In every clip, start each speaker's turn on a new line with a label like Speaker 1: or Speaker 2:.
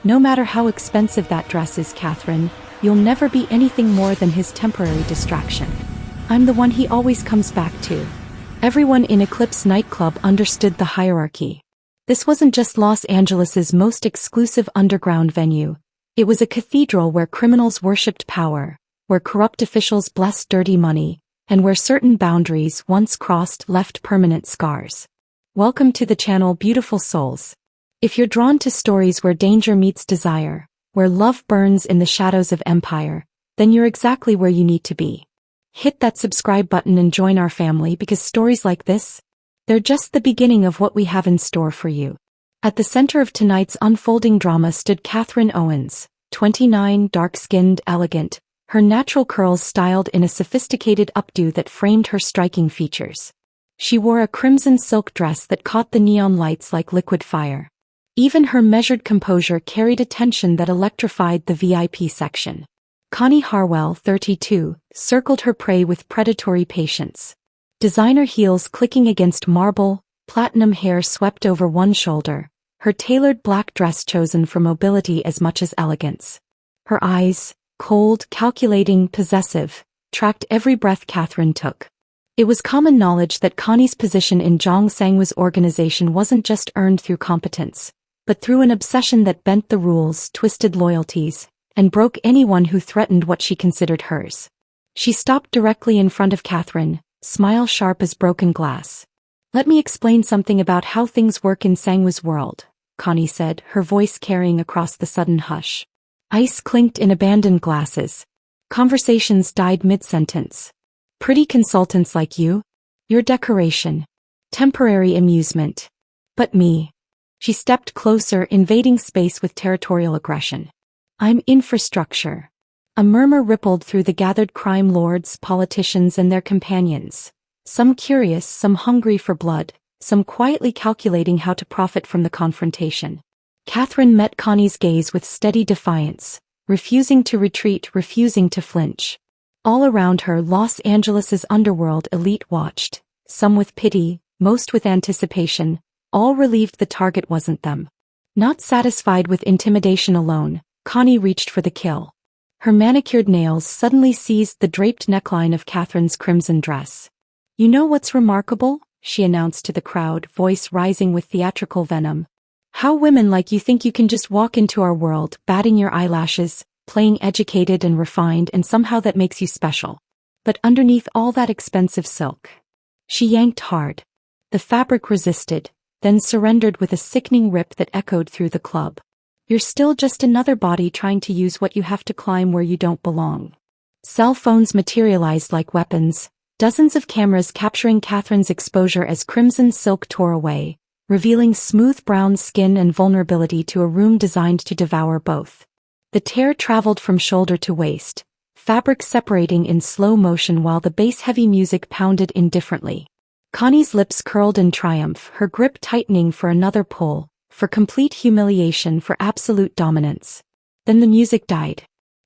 Speaker 1: No matter how expensive that dress is, Catherine, you'll never be anything more than his temporary distraction. I'm the one he always comes back to. Everyone in Eclipse nightclub understood the hierarchy. This wasn't just Los Angeles's most exclusive underground venue. It was a cathedral where criminals worshipped power, where corrupt officials blessed dirty money, and where certain boundaries once crossed left permanent scars. Welcome to the channel, beautiful souls. If you're drawn to stories where danger meets desire, where love burns in the shadows of empire, then you're exactly where you need to be. Hit that subscribe button and join our family, because stories like this, they're just the beginning of what we have in store for you. At the center of tonight's unfolding drama stood Catherine Owens, 29, dark-skinned, elegant, her natural curls styled in a sophisticated updo that framed her striking features. She wore a crimson silk dress that caught the neon lights like liquid fire. Even her measured composure carried a tension that electrified the VIP section. Connie Harwell, 32, circled her prey with predatory patience. Designer heels clicking against marble, platinum hair swept over one shoulder, her tailored black dress chosen for mobility as much as elegance. Her eyes, cold, calculating, possessive, tracked every breath Catherine took. It was common knowledge that Connie's position in Zhang Sangwu's organization wasn't just earned through competence, but through an obsession that bent the rules, twisted loyalties, and broke anyone who threatened what she considered hers. She stopped directly in front of Catherine, smile sharp as broken glass. "Let me explain something about how things work in Sangwu's world," Connie said, her voice carrying across the sudden hush. Ice clinked in abandoned glasses. Conversations died mid-sentence. "Pretty consultants like you? Your decoration. Temporary amusement. But me." She stepped closer, invading space with territorial aggression. "I'm infrastructure." A murmur rippled through the gathered crime lords, politicians, and their companions. Some curious, some hungry for blood, some quietly calculating how to profit from the confrontation. Catherine met Connie's gaze with steady defiance, refusing to retreat, refusing to flinch. All around her, Los Angeles's underworld elite watched, some with pity, most with anticipation, all relieved the target wasn't them. Not satisfied with intimidation alone, Connie reached for the kill. Her manicured nails suddenly seized the draped neckline of Catherine's crimson dress. "You know what's remarkable?" she announced to the crowd, voice rising with theatrical venom. "How women like you think you can just walk into our world, batting your eyelashes, playing educated and refined, and somehow that makes you special. But underneath all that expensive silk." She yanked hard. The fabric resisted, then surrendered with a sickening rip that echoed through the club. "You're still just another body trying to use what you have to climb where you don't belong." Cell phones materialized like weapons, dozens of cameras capturing Catherine's exposure as crimson silk tore away, revealing smooth brown skin and vulnerability to a room designed to devour both. The tear traveled from shoulder to waist, fabric separating in slow motion while the bass-heavy music pounded indifferently. Connie's lips curled in triumph, her grip tightening for another pull, for complete humiliation, for absolute dominance. Then the music died.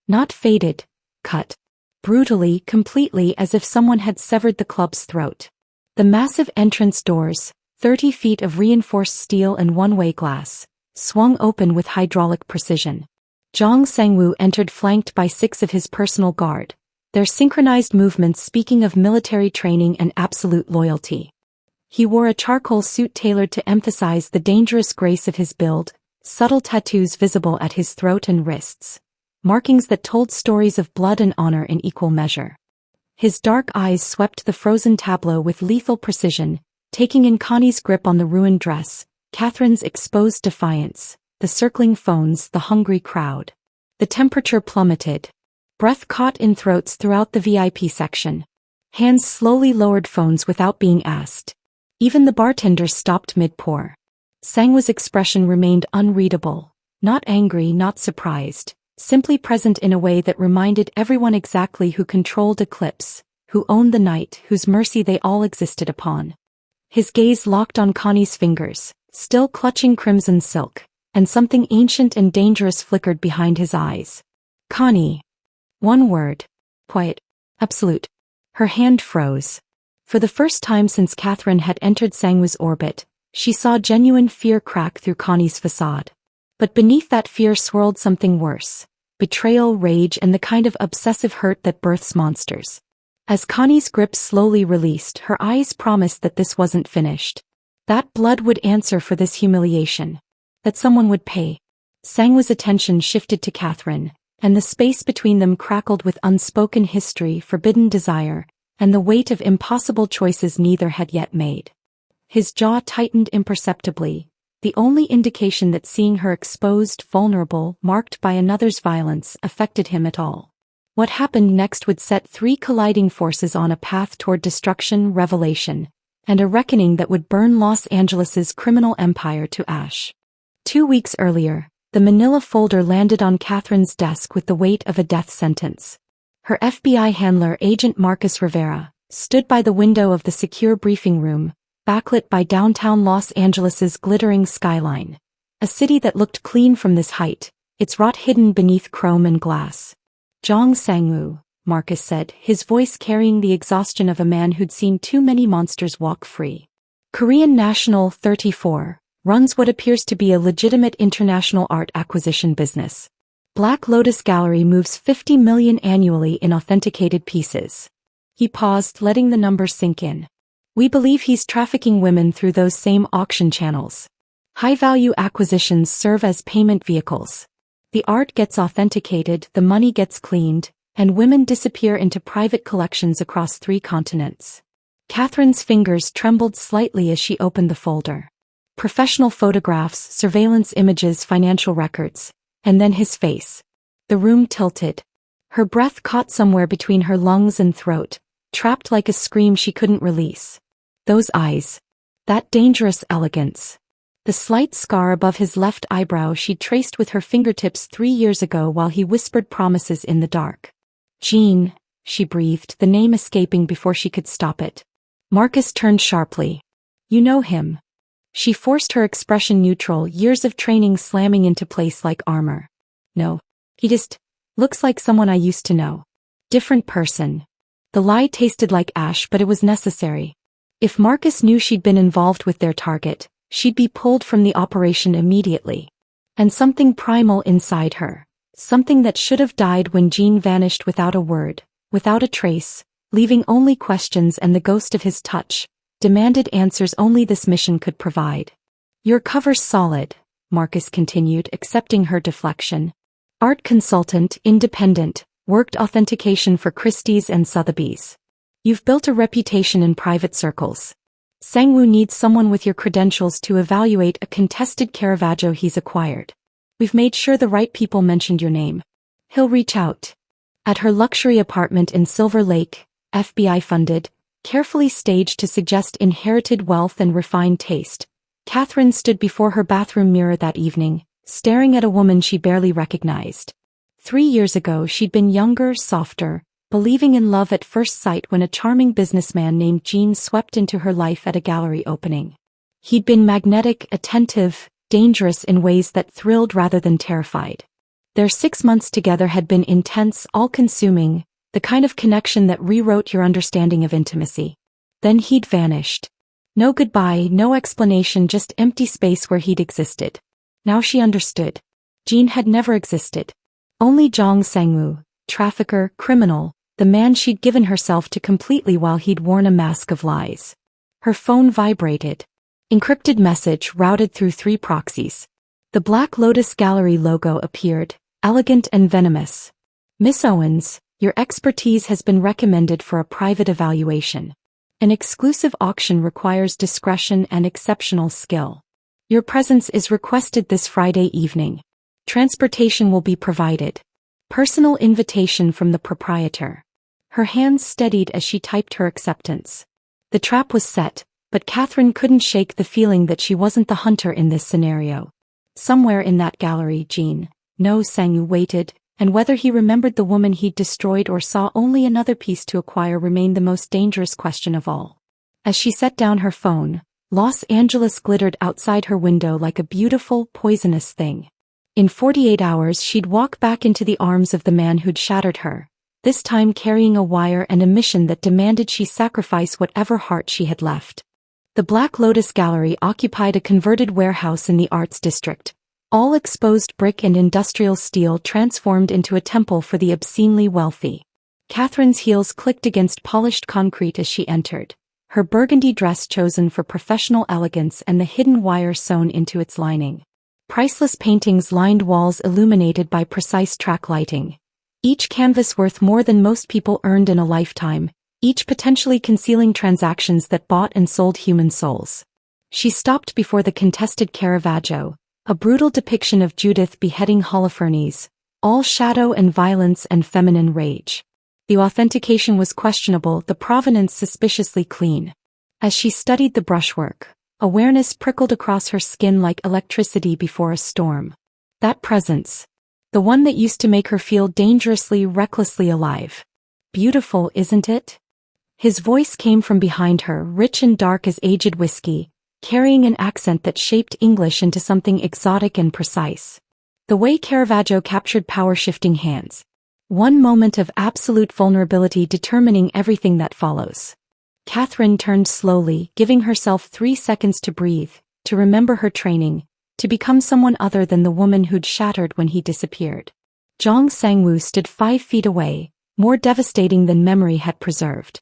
Speaker 1: Not faded, cut. Brutally, completely, as if someone had severed the club's throat. The massive entrance doors, 30 feet of reinforced steel and one-way glass, swung open with hydraulic precision. Zhang Sangwu entered flanked by 6 of his personal guard, their synchronized movements speaking of military training and absolute loyalty. He wore a charcoal suit tailored to emphasize the dangerous grace of his build, subtle tattoos visible at his throat and wrists, markings that told stories of blood and honor in equal measure. His dark eyes swept the frozen tableau with lethal precision, taking in Connie's grip on the ruined dress, Catherine's exposed defiance, the circling phones, the hungry crowd. The temperature plummeted. Breath caught in throats throughout the VIP section. Hands slowly lowered phones without being asked. Even the bartender stopped mid-pour. Sangwu's expression remained unreadable, not angry, not surprised, simply present in a way that reminded everyone exactly who controlled Eclipse, who owned the night, whose mercy they all existed upon. His gaze locked on Connie's fingers, still clutching crimson silk, and something ancient and dangerous flickered behind his eyes. "Connie." One word. Quiet. Absolute. Her hand froze. For the first time since Catherine had entered Sangwu's orbit, she saw genuine fear crack through Connie's facade. But beneath that fear swirled something worse: betrayal, rage, and the kind of obsessive hurt that births monsters. As Connie's grip slowly released, her eyes promised that this wasn't finished. That blood would answer for this humiliation. That someone would pay. Sangwoo's attention shifted to Catherine, and the space between them crackled with unspoken history, forbidden desire, and the weight of impossible choices neither had yet made. His jaw tightened imperceptibly, the only indication that seeing her exposed, vulnerable, marked by another's violence affected him at all. What happened next would set three colliding forces on a path toward destruction, revelation, and a reckoning that would burn Los Angeles's criminal empire to ash. 2 weeks earlier, the manila folder landed on Catherine's desk with the weight of a death sentence. Her FBI handler, Agent Marcus Rivera, stood by the window of the secure briefing room, backlit by downtown Los Angeles's glittering skyline. A city that looked clean from this height, its rot hidden beneath chrome and glass. "Jong Sang-woo," Marcus said, his voice carrying the exhaustion of a man who'd seen too many monsters walk free. "Korean national, 34, runs what appears to be a legitimate international art acquisition business. Black Lotus Gallery moves 50 million annually in authenticated pieces." He paused, letting the number sink in. "We believe he's trafficking women through those same auction channels. High-value acquisitions serve as payment vehicles. The art gets authenticated, the money gets cleaned, and women disappear into private collections across 3 continents." Catherine's fingers trembled slightly as she opened the folder. Professional photographs, surveillance images, financial records, and then his face. The room tilted. Her breath caught somewhere between her lungs and throat, trapped like a scream she couldn't release. Those eyes. That dangerous elegance. The slight scar above his left eyebrow she'd traced with her fingertips 3 years ago while he whispered promises in the dark. "Jean," she breathed, the name escaping before she could stop it. Marcus turned sharply. "You know him." She forced her expression neutral, years of training slamming into place like armor. "No. He just looks like someone I used to know. Different person." The lie tasted like ash, but it was necessary. If Marcus knew she'd been involved with their target, she'd be pulled from the operation immediately. And something primal inside her, something that should have died when Jean vanished without a word, without a trace, leaving only questions and the ghost of his touch, demanded answers only this mission could provide. "Your cover's solid," Marcus continued, accepting her deflection. "Art consultant, independent, worked authentication for Christie's and Sotheby's. You've built a reputation in private circles. Sang-woo needs someone with your credentials to evaluate a contested Caravaggio he's acquired. We've made sure the right people mentioned your name. He'll reach out." At her luxury apartment in Silver Lake, FBI funded, carefully staged to suggest inherited wealth and refined taste, Catherine stood before her bathroom mirror that evening, staring at a woman she barely recognized. 3 years ago she'd been younger, softer, believing in love at first sight when a charming businessman named Jean swept into her life at a gallery opening. He'd been magnetic, attentive, dangerous in ways that thrilled rather than terrified. Their 6 months together had been intense, all-consuming, the kind of connection that rewrote your understanding of intimacy. Then he'd vanished. No goodbye, no explanation, just empty space where he'd existed. Now she understood. Jean had never existed. Only Jong Sang-woo, trafficker, criminal, the man she'd given herself to completely while he'd worn a mask of lies. Her phone vibrated. Encrypted message routed through 3 proxies. The Black Lotus Gallery logo appeared, elegant and venomous. "Miss Owens, your expertise has been recommended for a private evaluation. An exclusive auction requires discretion and exceptional skill. Your presence is requested this Friday evening. Transportation will be provided. Personal invitation from the proprietor." Her hands steadied as she typed her acceptance. The trap was set, but Catherine couldn't shake the feeling that she wasn't the hunter in this scenario. Somewhere in that gallery, Jean, no, Sang-woo waited, and whether he remembered the woman he'd destroyed or saw only another piece to acquire remained the most dangerous question of all. As she set down her phone, Los Angeles glittered outside her window like a beautiful, poisonous thing. In 48 hours she'd walk back into the arms of the man who'd shattered her, this time carrying a wire and a mission that demanded she sacrifice whatever heart she had left. The Black Lotus Gallery occupied a converted warehouse in the Arts District, All exposed brick and industrial steel transformed into a temple for the obscenely wealthy. Catherine's heels clicked against polished concrete as she entered, her burgundy dress chosen for professional elegance and the hidden wire sewn into its lining. Priceless paintings lined walls illuminated by precise track lighting. Each canvas worth more than most people earned in a lifetime, each potentially concealing transactions that bought and sold human souls. She stopped before the contested Caravaggio, a brutal depiction of Judith beheading Holofernes, all shadow and violence and feminine rage. The authentication was questionable, the provenance suspiciously clean. As she studied the brushwork, awareness prickled across her skin like electricity before a storm. That presence. The one that used to make her feel dangerously, recklessly alive. Beautiful, isn't it? His voice came from behind her, rich and dark as aged whiskey, carrying an accent that shaped English into something exotic and precise. The way Caravaggio captured power-shifting hands. One moment of absolute vulnerability determining everything that follows. Catherine turned slowly, giving herself 3 seconds to breathe, to remember her training, to become someone other than the woman who'd shattered when he disappeared. Zhang Sangwu stood 5 feet away, more devastating than memory had preserved.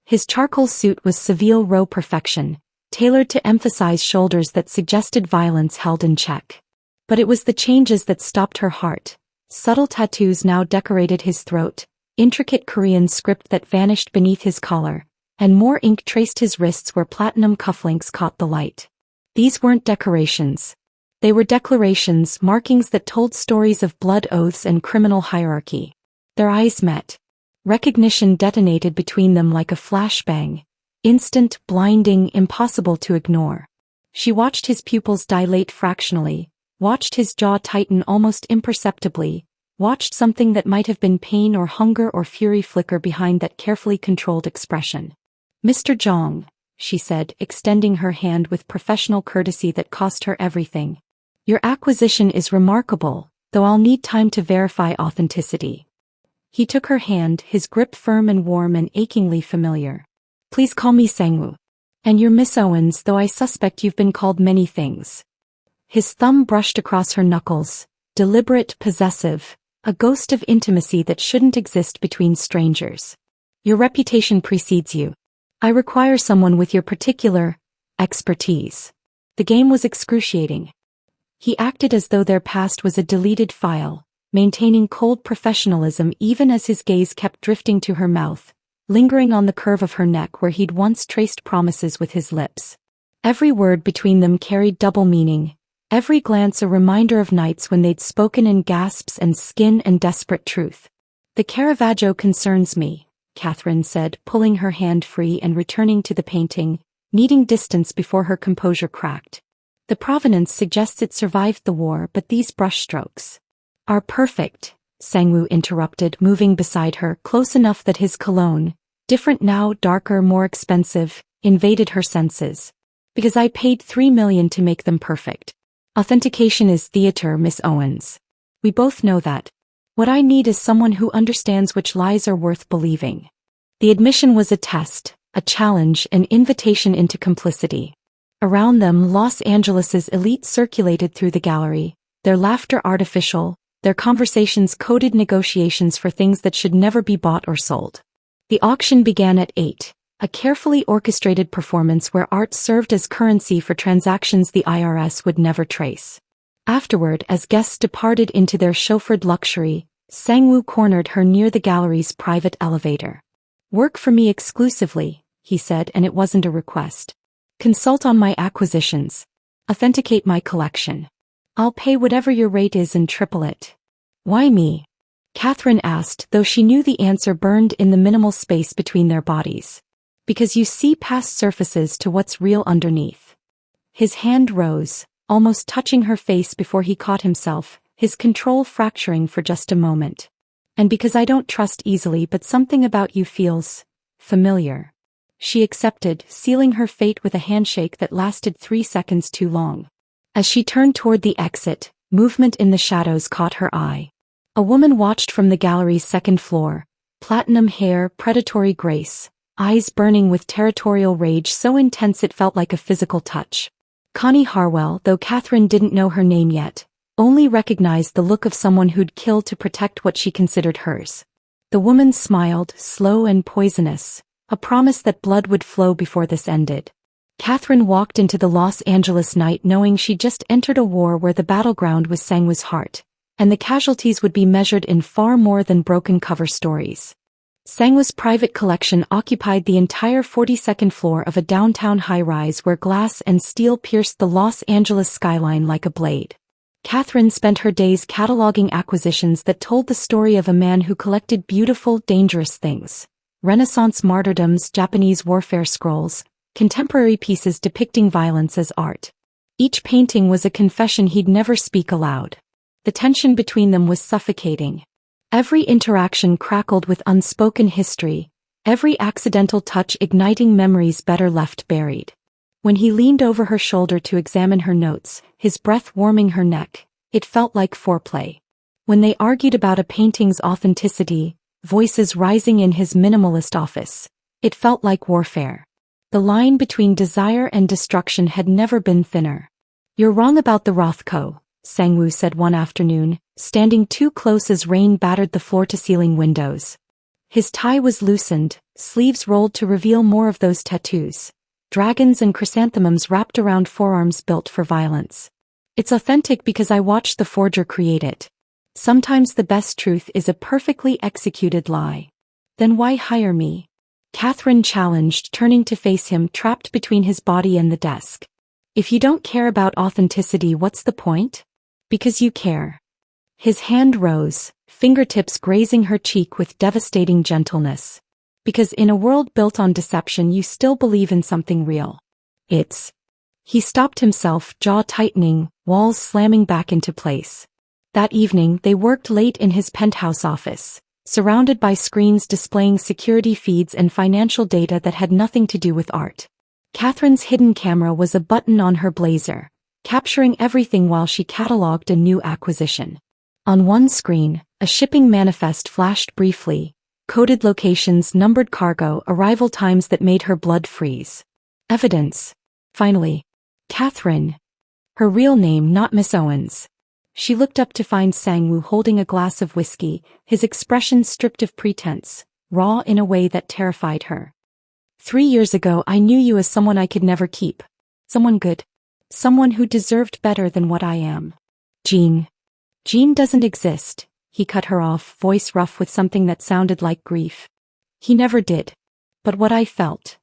Speaker 1: His charcoal suit was Seville Row perfection, tailored to emphasize shoulders that suggested violence held in check. But it was the changes that stopped her heart. Subtle tattoos now decorated his throat, intricate Korean script that vanished beneath his collar, and more ink traced his wrists where platinum cufflinks caught the light. These weren't decorations. They were declarations, markings that told stories of blood oaths and criminal hierarchy. Their eyes met. Recognition detonated between them like a flashbang. Instant, blinding, impossible to ignore. She watched his pupils dilate fractionally, watched his jaw tighten almost imperceptibly, watched something that might have been pain or hunger or fury flicker behind that carefully controlled expression. "Mr. Zhang," she said, extending her hand with professional courtesy that cost her everything. "Your acquisition is remarkable, though I'll need time to verify authenticity." He took her hand, his grip firm and warm and achingly familiar. "Please call me Sangwu. And you're Miss Owens, though I suspect you've been called many things." His thumb brushed across her knuckles, deliberate, possessive, a ghost of intimacy that shouldn't exist between strangers. "Your reputation precedes you. I require someone with your particular expertise." The game was excruciating. He acted as though their past was a deleted file, maintaining cold professionalism even as his gaze kept drifting to her mouth, lingering on the curve of her neck where he'd once traced promises with his lips. Every word between them carried double meaning. Every glance a reminder of nights when they'd spoken in gasps and skin and desperate truth. "The Caravaggio concerns me," Catherine said, pulling her hand free and returning to the painting, needing distance before her composure cracked. "The provenance suggests it survived the war, but these brushstrokes are perfect," Sangwu interrupted, moving beside her, close enough that his cologne, different now, darker, more expensive, invaded her senses. "Because I paid 3 million to make them perfect. Authentication is theater, Miss Owens. We both know that. What I need is someone who understands which lies are worth believing." The admission was a test, a challenge, an invitation into complicity. Around them, Los Angeles's elite circulated through the gallery, their laughter artificial, their conversations coded negotiations for things that should never be bought or sold. The auction began at 8. A carefully orchestrated performance where art served as currency for transactions the IRS would never trace. Afterward, as guests departed into their chauffeured luxury, Sangwu cornered her near the gallery's private elevator. "Work for me exclusively," he said, and it wasn't a request. "Consult on my acquisitions. Authenticate my collection. I'll pay whatever your rate is and triple it." "Why me?" Catherine asked, though she knew the answer burned in the minimal space between their bodies. "Because you see past surfaces to what's real underneath." His hand rose, almost touching her face before he caught himself, his control fracturing for just a moment. "And because I don't trust easily, but something about you feels familiar." She accepted, sealing her fate with a handshake that lasted 3 seconds too long. As she turned toward the exit, movement in the shadows caught her eye. A woman watched from the gallery's second floor, platinum hair, predatory grace, eyes burning with territorial rage so intense it felt like a physical touch. Connie Harwell, though Catherine didn't know her name yet, only recognized the look of someone who'd kill to protect what she considered hers. The woman smiled, slow and poisonous, a promise that blood would flow before this ended. Catherine walked into the Los Angeles night knowing she just entered a war where the battleground was Sangwoo's heart, and the casualties would be measured in far more than broken cover stories. Sangwoo's private collection occupied the entire 42nd floor of a downtown high-rise where glass and steel pierced the Los Angeles skyline like a blade. Catherine spent her days cataloging acquisitions that told the story of a man who collected beautiful, dangerous things. Renaissance martyrdoms, Japanese warfare scrolls, contemporary pieces depicting violence as art. Each painting was a confession he'd never speak aloud. The tension between them was suffocating. Every interaction crackled with unspoken history, every accidental touch igniting memories better left buried. When he leaned over her shoulder to examine her notes, his breath warming her neck, it felt like foreplay. When they argued about a painting's authenticity, voices rising in his minimalist office, it felt like warfare. The line between desire and destruction had never been thinner. "You're wrong about the Rothko," Sangwoo said one afternoon, standing too close as rain battered the floor-to-ceiling windows. His tie was loosened, sleeves rolled to reveal more of those tattoos. Dragons and chrysanthemums wrapped around forearms built for violence. "It's authentic because I watched the forger create it. Sometimes the best truth is a perfectly executed lie." "Then why hire me?" Catherine challenged, turning to face him, trapped between his body and the desk. "If you don't care about authenticity, what's the point?" "Because you care." His hand rose, fingertips grazing her cheek with devastating gentleness. "Because in a world built on deception you still believe in something real. It's..." He stopped himself, jaw tightening, walls slamming back into place. That evening they worked late in his penthouse office, surrounded by screens displaying security feeds and financial data that had nothing to do with art. Catherine's hidden camera was a button on her blazer, capturing everything while she cataloged a new acquisition. On one screen, a shipping manifest flashed briefly, coded locations, numbered cargo, arrival times that made her blood freeze. Evidence. Finally. Catherine. Her real name, not Miss Owens. She looked up to find Sangwoo holding a glass of whiskey, his expression stripped of pretense, raw in a way that terrified her. 3 years ago I knew you as someone I could never keep. Someone good. Someone who deserved better than what I am. Jean. Jean doesn't exist, he cut her off, voice rough with something that sounded like grief. He never did. But what I felt.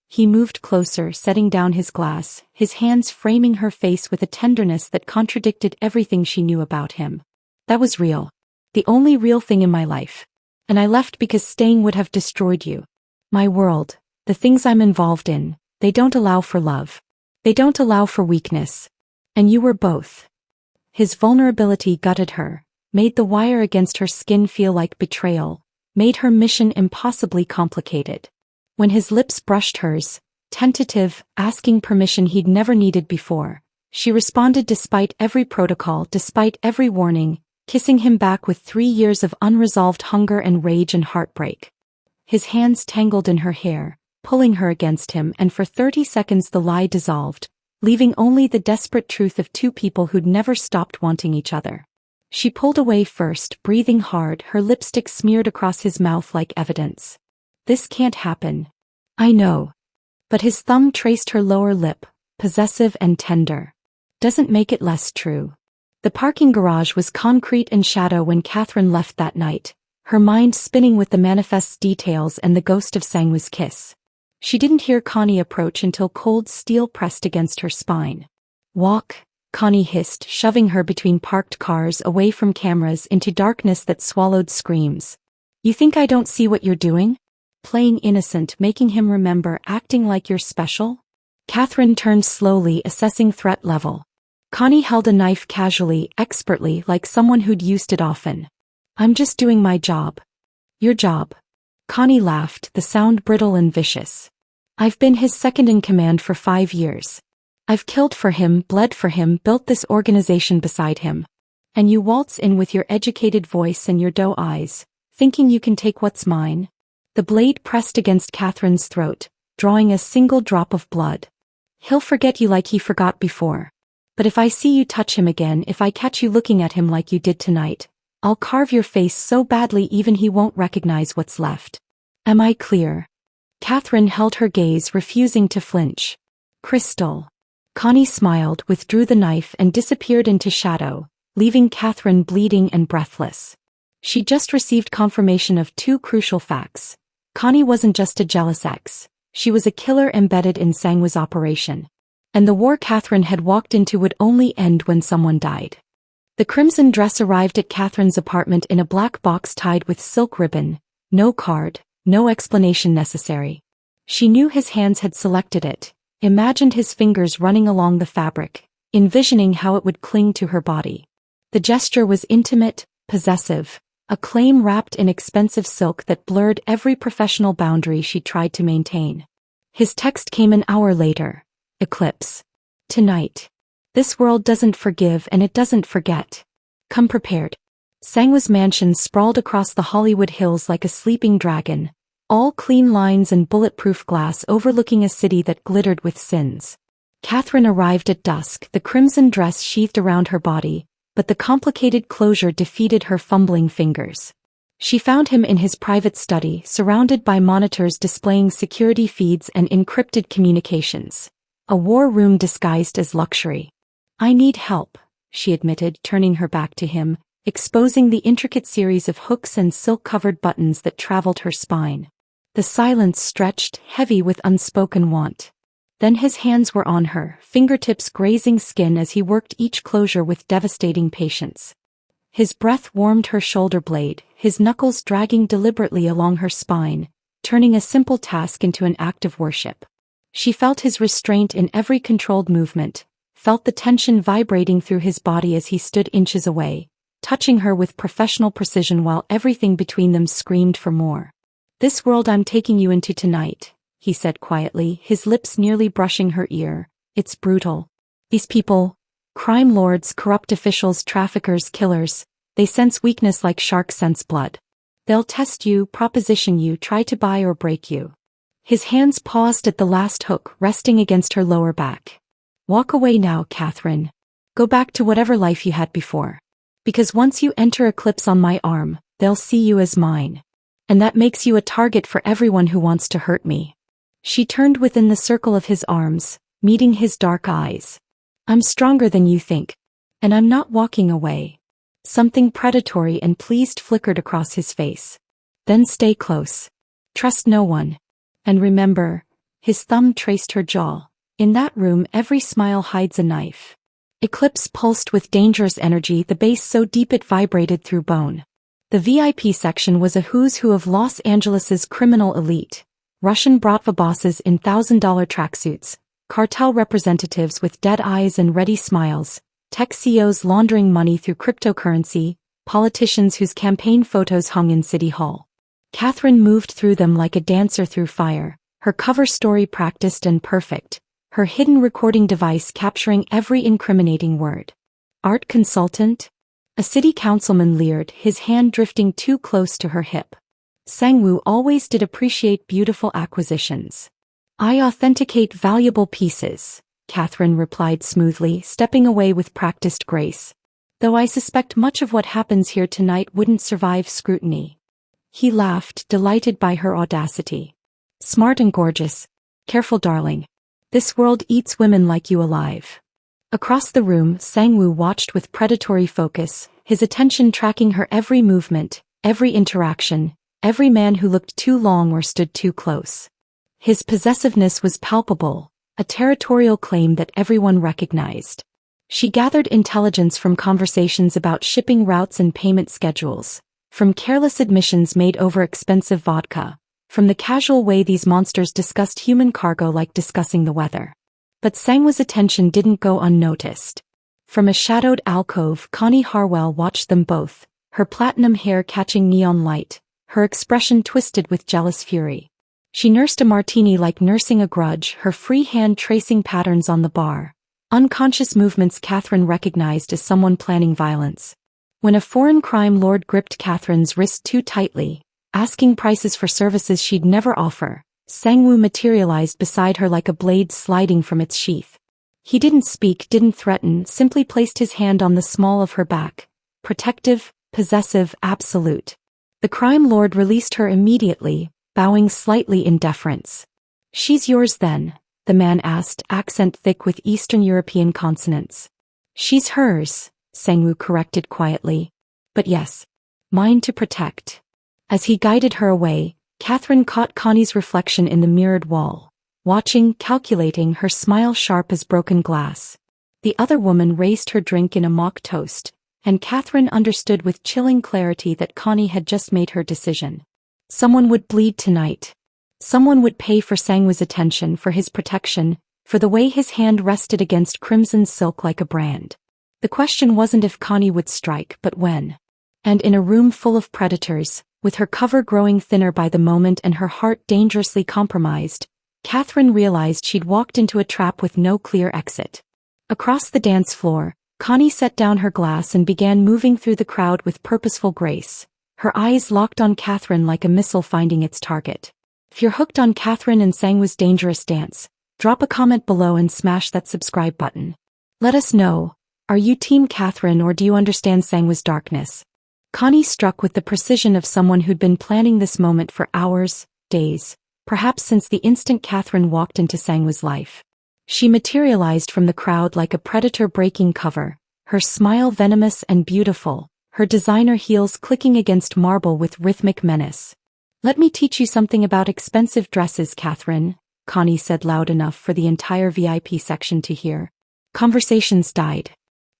Speaker 1: He moved closer, setting down his glass, his hands framing her face with a tenderness that contradicted everything she knew about him. That was real. The only real thing in my life. And I left because staying would have destroyed you. My world, the things I'm involved in, they don't allow for love. They don't allow for weakness. And you were both. His vulnerability gutted her, made the wire against her skin feel like betrayal, made her mission impossibly complicated. When his lips brushed hers, tentative, asking permission he'd never needed before, she responded despite every protocol, despite every warning, kissing him back with 3 years of unresolved hunger and rage and heartbreak. His hands tangled in her hair, pulling her against him, and for 30 seconds the lie dissolved, leaving only the desperate truth of two people who'd never stopped wanting each other. She pulled away first, breathing hard, her lipstick smeared across his mouth like evidence. This can't happen. I know. But his thumb traced her lower lip, possessive and tender. Doesn't make it less true. The parking garage was concrete and shadow when Catherine left that night, her mind spinning with the manifest's details and the ghost of Sangwoo's kiss. She didn't hear Connie approach until cold steel pressed against her spine. Walk, Connie hissed, shoving her between parked cars, away from cameras, into darkness that swallowed screams. You think I don't see what you're doing? Playing innocent, making him remember, acting like you're special? Catherine turned slowly, assessing threat level. Connie held a knife casually, expertly, like someone who'd used it often. I'm just doing my job. Your job. Connie laughed, the sound brittle and vicious. I've been his second in command for 5 years. I've killed for him, bled for him, built this organization beside him. And you waltz in with your educated voice and your doe eyes, thinking you can take what's mine? The blade pressed against Catherine's throat, drawing a single drop of blood. He'll forget you like he forgot before. But if I see you touch him again, if I catch you looking at him like you did tonight, I'll carve your face so badly even he won't recognize what's left. Am I clear? Catherine held her gaze, refusing to flinch. Crystal. Connie smiled, withdrew the knife and disappeared into shadow, leaving Catherine bleeding and breathless. She just received confirmation of two crucial facts. Connie wasn't just a jealous ex, she was a killer embedded in Sangwoo's operation. And the war Catherine had walked into would only end when someone died. The crimson dress arrived at Catherine's apartment in a black box tied with silk ribbon, no card, no explanation necessary. She knew his hands had selected it, imagined his fingers running along the fabric, envisioning how it would cling to her body. The gesture was intimate, possessive, a claim wrapped in expensive silk that blurred every professional boundary she tried to maintain. His text came an hour later. Eclipse. Tonight. This world doesn't forgive and it doesn't forget. Come prepared. Sangwoo's mansion sprawled across the Hollywood Hills like a sleeping dragon, all clean lines and bulletproof glass overlooking a city that glittered with sins. Catherine arrived at dusk, the crimson dress sheathed around her body, but the complicated closure defeated her fumbling fingers. She found him in his private study, surrounded by monitors displaying security feeds and encrypted communications. A war room disguised as luxury. I need help, she admitted, turning her back to him, exposing the intricate series of hooks and silk-covered buttons that traveled her spine. The silence stretched, heavy with unspoken want. Then his hands were on her, fingertips grazing skin as he worked each closure with devastating patience. His breath warmed her shoulder blade, his knuckles dragging deliberately along her spine, turning a simple task into an act of worship. She felt his restraint in every controlled movement, felt the tension vibrating through his body as he stood inches away, touching her with professional precision while everything between them screamed for more. This world I'm taking you into tonight, he said quietly, his lips nearly brushing her ear. It's brutal. These people, crime lords, corrupt officials, traffickers, killers, they sense weakness like sharks sense blood. They'll test you, proposition you, try to buy or break you. His hands paused at the last hook, resting against her lower back. Walk away now, Catherine. Go back to whatever life you had before. Because once you enter Eclipse on my arm, they'll see you as mine. And that makes you a target for everyone who wants to hurt me. She turned within the circle of his arms, meeting his dark eyes. I'm stronger than you think. And I'm not walking away. Something predatory and pleased flickered across his face. Then stay close. Trust no one. And remember, his thumb traced her jaw. In that room every smile hides a knife. Eclipse pulsed with dangerous energy, the bass so deep it vibrated through bone. The VIP section was a who's who of Los Angeles's criminal elite. Russian bratva bosses in $1,000 tracksuits, cartel representatives with dead eyes and ready smiles, tech CEOs laundering money through cryptocurrency, politicians whose campaign photos hung in City Hall. Catherine moved through them like a dancer through fire, her cover story practiced and perfect, her hidden recording device capturing every incriminating word. Art consultant? A city councilman leered, his hand drifting too close to her hip. Sangwoo always did appreciate beautiful acquisitions. I authenticate valuable pieces, Catherine replied smoothly, stepping away with practiced grace. Though I suspect much of what happens here tonight wouldn't survive scrutiny. He laughed, delighted by her audacity. Smart and gorgeous. Careful, darling. This world eats women like you alive. Across the room, Sangwoo watched with predatory focus, his attention tracking her every movement, every interaction, every man who looked too long or stood too close. His possessiveness was palpable, a territorial claim that everyone recognized. She gathered intelligence from conversations about shipping routes and payment schedules, from careless admissions made over expensive vodka, from the casual way these monsters discussed human cargo like discussing the weather. But Sangwoo's attention didn't go unnoticed. From a shadowed alcove, Connie Harwell watched them both, her platinum hair catching neon light, her expression twisted with jealous fury. She nursed a martini like nursing a grudge, her free hand tracing patterns on the bar, unconscious movements Catherine recognized as someone planning violence. When a foreign crime lord gripped Catherine's wrist too tightly, asking prices for services she'd never offer, Sangwoo materialized beside her like a blade sliding from its sheath. He didn't speak, didn't threaten, simply placed his hand on the small of her back. Protective, possessive, absolute. The crime lord released her immediately, bowing slightly in deference. "She's yours then?" the man asked, accent thick with Eastern European consonants. "She's hers," Sangwoo corrected quietly. "But yes, mine to protect." As he guided her away, Catherine caught Connie's reflection in the mirrored wall, watching, calculating, her smile sharp as broken glass. The other woman raised her drink in a mock toast, and Catherine understood with chilling clarity that Connie had just made her decision. Someone would bleed tonight. Someone would pay for Sangwoo's attention, for his protection, for the way his hand rested against crimson silk like a brand. The question wasn't if Connie would strike, but when. And in a room full of predators, with her cover growing thinner by the moment and her heart dangerously compromised, Catherine realized she'd walked into a trap with no clear exit. Across the dance floor, Connie set down her glass and began moving through the crowd with purposeful grace, her eyes locked on Catherine like a missile finding its target. If you're hooked on Catherine and Sangwoo's dangerous dance, drop a comment below and smash that subscribe button. Let us know, are you Team Catherine or do you understand Sangwoo's darkness? Connie struck with the precision of someone who'd been planning this moment for hours, days, perhaps since the instant Catherine walked into Sangwoo's life. She materialized from the crowd like a predator breaking cover, her smile venomous and beautiful, her designer heels clicking against marble with rhythmic menace. "Let me teach you something about expensive dresses, Catherine," Connie said loud enough for the entire VIP section to hear. Conversations died.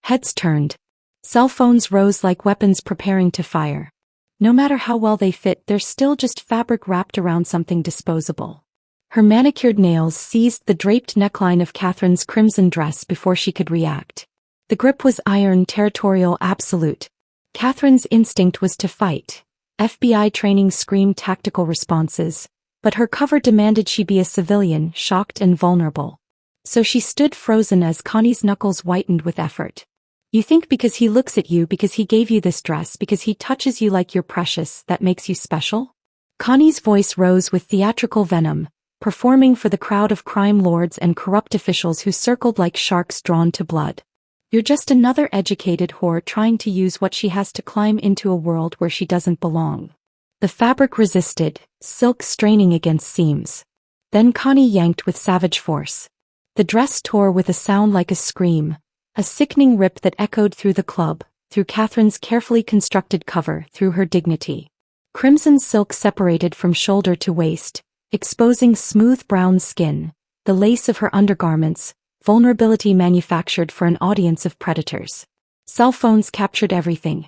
Speaker 1: Heads turned. Cell phones rose like weapons preparing to fire. No matter how well they fit, they're still just fabric wrapped around something disposable. Her manicured nails seized the draped neckline of Catherine's crimson dress before she could react. The grip was iron, territorial, absolute. Catherine's instinct was to fight. FBI training screamed tactical responses, but her cover demanded she be a civilian, shocked and vulnerable. So she stood frozen as Connie's knuckles whitened with effort. "You think because he looks at you, because he gave you this dress, because he touches you like you're precious, that makes you special?" Connie's voice rose with theatrical venom, performing for the crowd of crime lords and corrupt officials who circled like sharks drawn to blood. "You're just another educated whore trying to use what she has to climb into a world where she doesn't belong." The fabric resisted, silk straining against seams. Then Connie yanked with savage force. The dress tore with a sound like a scream, a sickening rip that echoed through the club, through Catherine's carefully constructed cover, through her dignity. Crimson silk separated from shoulder to waist, exposing smooth brown skin, the lace of her undergarments, vulnerability manufactured for an audience of predators. Cell phones captured everything.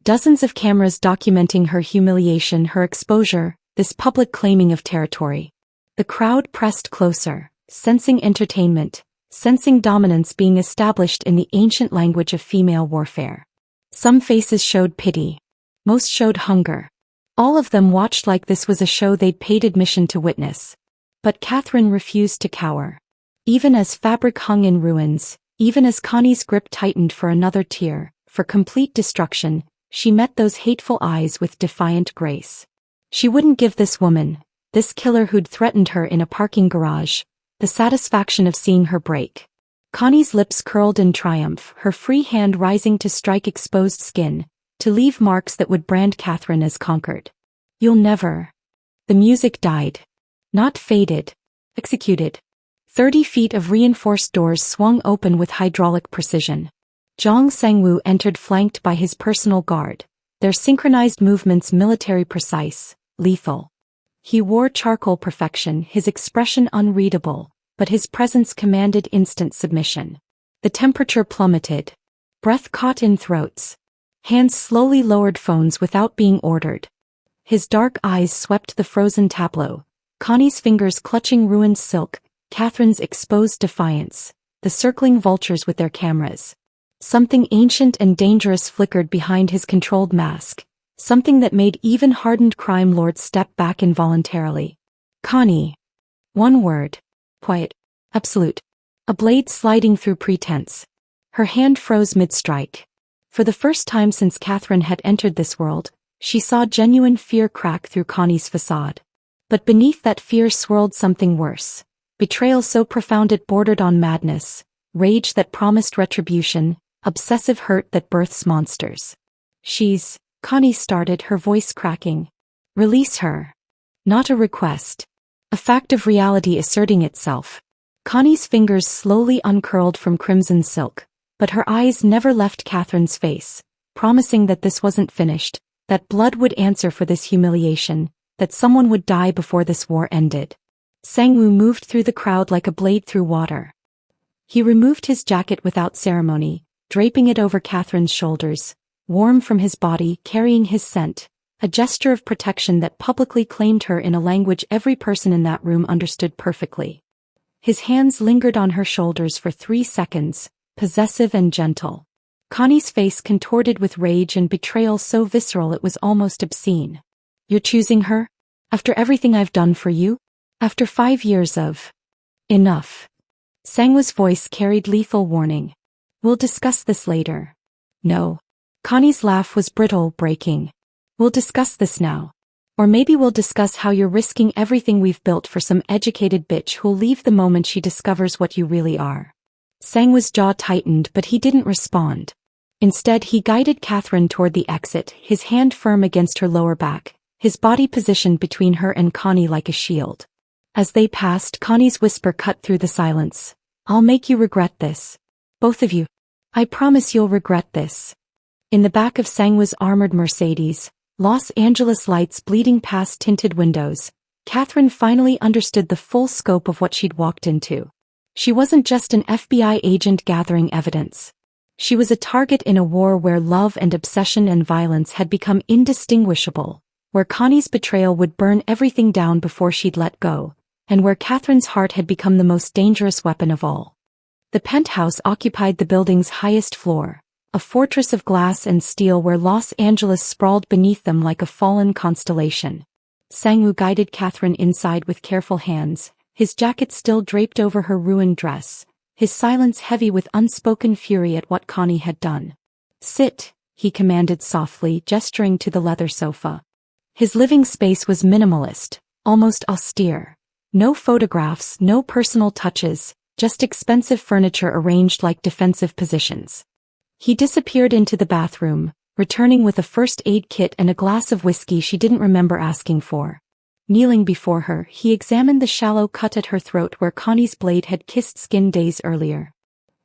Speaker 1: Dozens of cameras documenting her humiliation, her exposure, this public claiming of territory. The crowd pressed closer, sensing entertainment, sensing dominance being established in the ancient language of female warfare. Some faces showed pity. Most showed hunger. All of them watched like this was a show they'd paid admission to witness. But Catherine refused to cower. Even as fabric hung in ruins, even as Connie's grip tightened for another tear, for complete destruction, she met those hateful eyes with defiant grace. She wouldn't give this woman, this killer who'd threatened her in a parking garage, the satisfaction of seeing her break. Connie's lips curled in triumph, her free hand rising to strike exposed skin, to leave marks that would brand Catherine as conquered. "You'll never." The music died. Not faded. Executed. 30 feet of reinforced doors swung open with hydraulic precision. Zhang Sangwoo entered flanked by his personal guard, their synchronized movements military precise, lethal. He wore charcoal perfection, his expression unreadable, but his presence commanded instant submission. The temperature plummeted. Breath caught in throats. Hands slowly lowered phones without being ordered. His dark eyes swept the frozen tableau, Connie's fingers clutching ruined silk, Catherine's exposed defiance, the circling vultures with their cameras. Something ancient and dangerous flickered behind his controlled mask, something that made even hardened crime lords step back involuntarily. "Connie." One word. Quiet. Absolute. A blade sliding through pretense. Her hand froze mid-strike. For the first time since Catherine had entered this world, she saw genuine fear crack through Connie's facade. But beneath that fear swirled something worse. Betrayal so profound it bordered on madness. rage that promised retribution, obsessive hurt that births monsters. Connie started, her voice cracking. Release her. Not a request. A fact of reality asserting itself. Connie's fingers slowly uncurled from crimson silk, but her eyes never left Catherine's face, promising that this wasn't finished, that blood would answer for this humiliation, that someone would die before this war ended. Sang-woo moved through the crowd like a blade through water. He removed his jacket without ceremony, draping it over Catherine's shoulders, warm from his body, carrying his scent, a gesture of protection that publicly claimed her in a language every person in that room understood perfectly. His hands lingered on her shoulders for 3 seconds, possessive and gentle. Connie's face contorted with rage and betrayal so visceral it was almost obscene. You're choosing her? After everything I've done for you? After 5 years of... Enough. Sang-woo's voice carried lethal warning. We'll discuss this later. No. Connie's laugh was brittle, breaking. We'll discuss this now. Or maybe we'll discuss how you're risking everything we've built for some educated bitch who'll leave the moment she discovers what you really are. Sang-woo's jaw tightened, but he didn't respond. Instead, he guided Catherine toward the exit, his hand firm against her lower back, his body positioned between her and Connie like a shield. As they passed, Connie's whisper cut through the silence. I'll make you regret this. Both of you. I promise you'll regret this. In the back of Sang-woo's armored Mercedes, Los Angeles lights bleeding past tinted windows, Catherine finally understood the full scope of what she'd walked into. She wasn't just an FBI agent gathering evidence. She was a target in a war where love and obsession and violence had become indistinguishable, where Connie's betrayal would burn everything down before she'd let go, and where Catherine's heart had become the most dangerous weapon of all. The penthouse occupied the building's highest floor, a fortress of glass and steel where Los Angeles sprawled beneath them like a fallen constellation. Sang-woo guided Catherine inside with careful hands, his jacket still draped over her ruined dress, his silence heavy with unspoken fury at what Connie had done. Sit, he commanded softly, gesturing to the leather sofa. His living space was minimalist, almost austere. No photographs, no personal touches, just expensive furniture arranged like defensive positions. He disappeared into the bathroom, returning with a first aid kit and a glass of whiskey she didn't remember asking for. Kneeling before her, he examined the shallow cut at her throat where Connie's blade had kissed skin days earlier.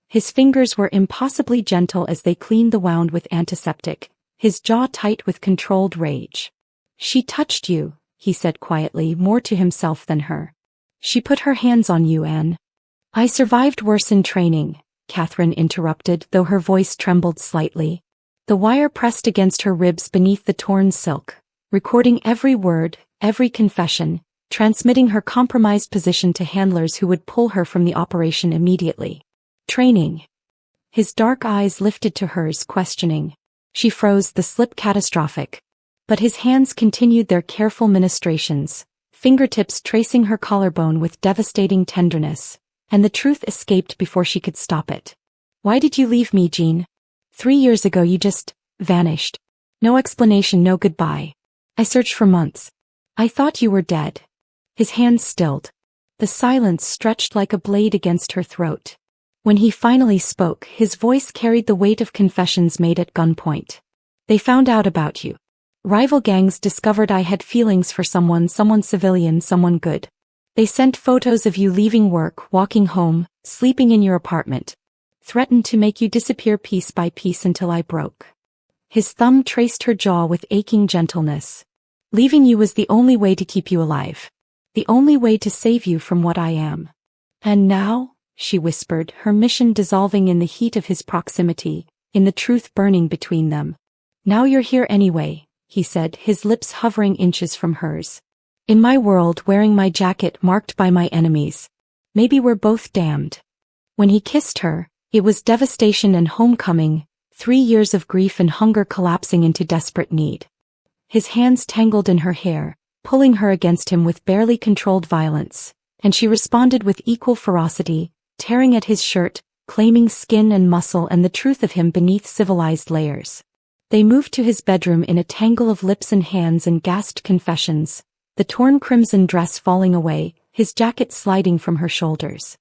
Speaker 1: His fingers were impossibly gentle as they cleaned the wound with antiseptic, his jaw tight with controlled rage. She touched you, he said quietly, more to himself than her. She put her hands on you, Anne. I survived worse in training, Catherine interrupted, though her voice trembled slightly. The wire pressed against her ribs beneath the torn silk, recording every word, every confession, transmitting her compromised position to handlers who would pull her from the operation immediately. Training. His dark eyes lifted to hers, questioning. She froze, the slip catastrophic. But his hands continued their careful ministrations, fingertips tracing her collarbone with devastating tenderness, and the truth escaped before she could stop it. Why did you leave me, Jean? 3 years ago you just vanished. No explanation, no goodbye. I searched for months. I thought you were dead. His hands stilled. The silence stretched like a blade against her throat. When he finally spoke, his voice carried the weight of confessions made at gunpoint. They found out about you. Rival gangs discovered I had feelings for someone civilian, someone good. They sent photos of you leaving work, walking home, sleeping in your apartment. Threatened to make you disappear piece by piece until I broke. His thumb traced her jaw with aching gentleness. Leaving you was the only way to keep you alive. The only way to save you from what I am. And now, she whispered, her mission dissolving in the heat of his proximity, in the truth burning between them. Now you're here anyway, he said, his lips hovering inches from hers. In my world, wearing my jacket marked by my enemies. Maybe we're both damned. When he kissed her, it was devastation and homecoming, 3 years of grief and hunger collapsing into desperate need. His hands tangled in her hair, pulling her against him with barely controlled violence, and she responded with equal ferocity, tearing at his shirt, claiming skin and muscle and the truth of him beneath civilized layers. They moved to his bedroom in a tangle of lips and hands and gasped confessions, the torn crimson dress falling away, his jacket sliding from her shoulders.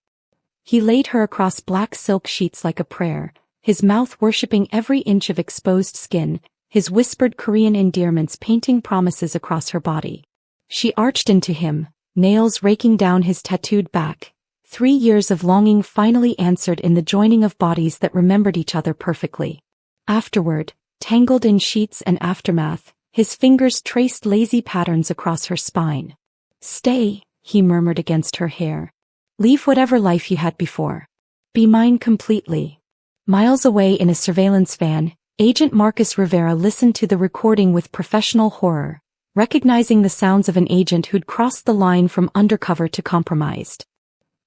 Speaker 1: He laid her across black silk sheets like a prayer, his mouth worshipping every inch of exposed skin, his whispered Korean endearments painting promises across her body. She arched into him, nails raking down his tattooed back. 3 years of longing finally answered in the joining of bodies that remembered each other perfectly. Afterward, tangled in sheets and aftermath, his fingers traced lazy patterns across her spine. "Stay," he murmured against her hair. "Leave whatever life you had before. Be mine completely." Miles away in a surveillance van, Agent Marcus Rivera listened to the recording with professional horror, recognizing the sounds of an agent who'd crossed the line from undercover to compromised.